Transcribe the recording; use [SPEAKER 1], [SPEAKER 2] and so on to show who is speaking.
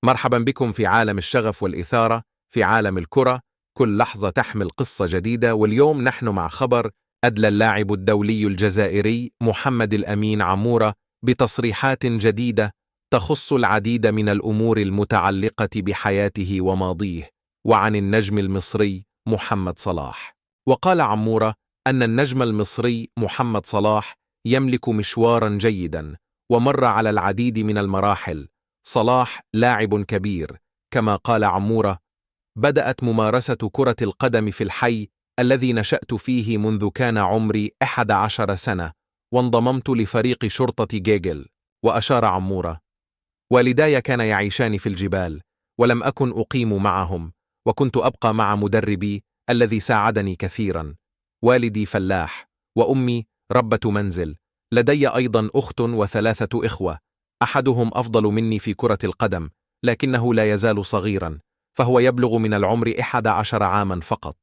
[SPEAKER 1] مرحبا بكم في عالم الشغف والإثارة، في عالم الكرة. كل لحظة تحمل قصة جديدة، واليوم نحن مع خبر أدلى اللاعب الدولي الجزائري محمد الأمين عمورة بتصريحات جديدة تخص العديد من الأمور المتعلقة بحياته وماضيه، وعن النجم المصري محمد صلاح. وقال عمورة أن النجم المصري محمد صلاح يملك مشوارا جيدا ومر على العديد من المراحل. صلاح لاعب كبير، كما قال عمورة: بدأت ممارسة كرة القدم في الحي الذي نشأت فيه منذ كان عمري 11 سنة، وانضممت لفريق شرطة جيجل. وأشار عمورة: والداي كان يعيشان في الجبال، ولم أكن أقيم معهم، وكنت أبقى مع مدربي الذي ساعدني كثيرا. والدي فلاح، وأمي ربة منزل. لدي أيضا أخت وثلاثة إخوة، أحدهم أفضل مني في كرة القدم، لكنه لا يزال صغيرا، فهو يبلغ من العمر 11 عاما فقط.